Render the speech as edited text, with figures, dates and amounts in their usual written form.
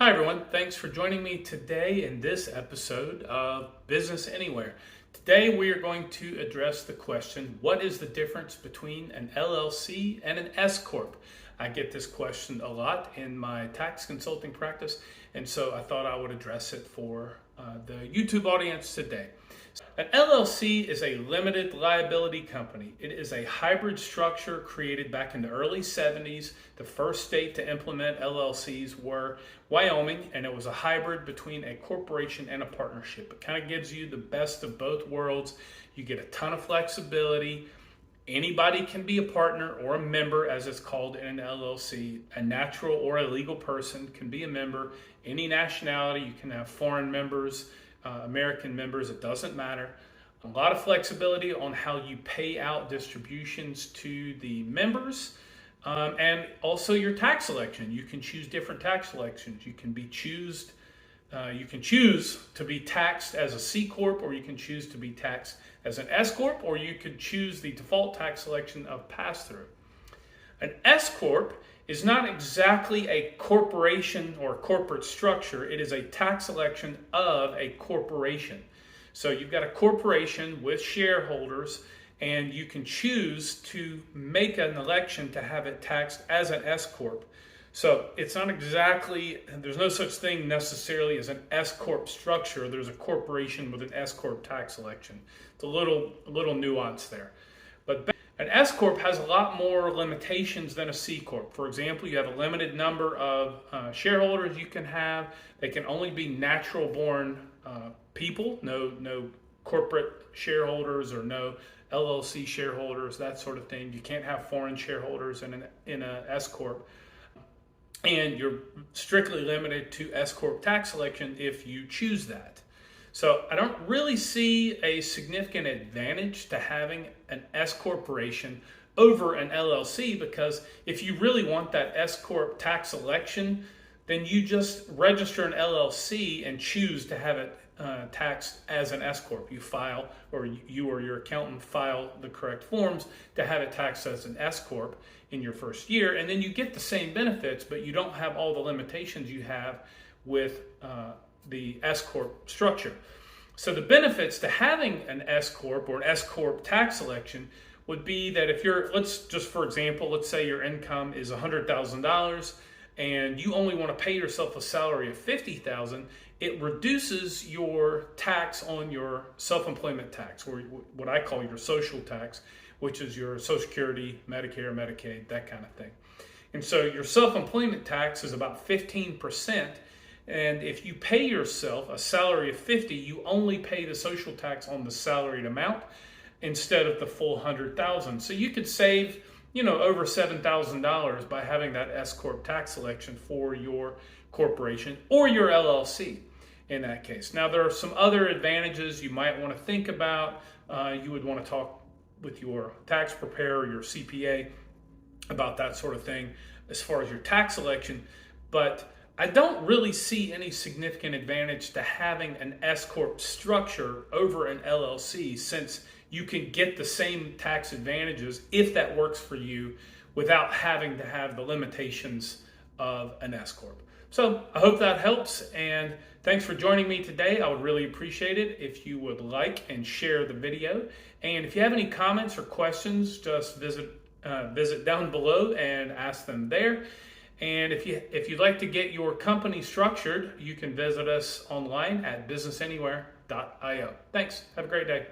Hi everyone, thanks for joining me today in this episode of Business Anywhere. Today we are going to address the question, what is the difference between an LLC and an S Corp? I get this question a lot in my tax consulting practice, and so I thought I would address it for the YouTube audience today. An LLC is a limited liability company. It is a hybrid structure created back in the early 70s. The first state to implement LLCs were Wyoming, and it was a hybrid between a corporation and a partnership. It kind of gives you the best of both worlds. You get a ton of flexibility. Anybody can be a partner or a member, as it's called in an LLC. A natural or a legal person can be a member. Any nationality, you can have foreign members, American members, it doesn't matter. A lot of flexibility on how you pay out distributions to the members, and also your tax selection. You can choose different tax selections. You can choose to be taxed as a C Corp, or you can choose to be taxed as an S Corp, or you could choose the default tax selection of pass-through. An S Corp is not exactly a corporation or corporate structure. It is a tax election of a corporation. So you've got a corporation with shareholders, and you can choose to make an election to have it taxed as an S Corp. So it's not exactly, there's no such thing necessarily as an S Corp structure. There's a corporation with an S Corp tax election. It's a little nuance there. But an S Corp has a lot more limitations than a C Corp. For example, you have a limited number of shareholders you can have. They can only be natural born people, no corporate shareholders or no LLC shareholders, that sort of thing. You can't have foreign shareholders in a S Corp. And you're strictly limited to S Corp tax selection if you choose that. So I don't really see a significant advantage to having an S corporation over an LLC, because if you really want that S Corp tax election, then you just register an LLC and choose to have it taxed as an S Corp. You file, or you or your accountant file the correct forms to have it taxed as an S Corp in your first year, and then you get the same benefits, but you don't have all the limitations you have with the S Corp structure. So the benefits to having an S Corp or an S Corp tax election would be that if for example, let's say your income is $100,000 and you only want to pay yourself a salary of $50,000, it reduces your tax on your self-employment tax, or what I call your social tax, which is your Social Security, Medicare, Medicaid, that kind of thing. And so your self-employment tax is about 15%. And if you pay yourself a salary of $50,000, you only pay the social tax on the salaried amount instead of the full $100,000. So you could save, over $7,000 by having that S Corp tax selection for your corporation or your LLC in that case. Now, there are some other advantages you might want to think about. You would want to talk with your tax preparer, your CPA, about that sort of thing as far as your tax selection. But I don't really see any significant advantage to having an S Corp structure over an LLC, since you can get the same tax advantages if that works for you without having to have the limitations of an S Corp. So I hope that helps, and thanks for joining me today. I would really appreciate it if you would like and share the video. And if you have any comments or questions, just visit down below and ask them there. And if you'd like to get your company structured, you can visit us online at businessanywhere.io. Thanks. Have a great day.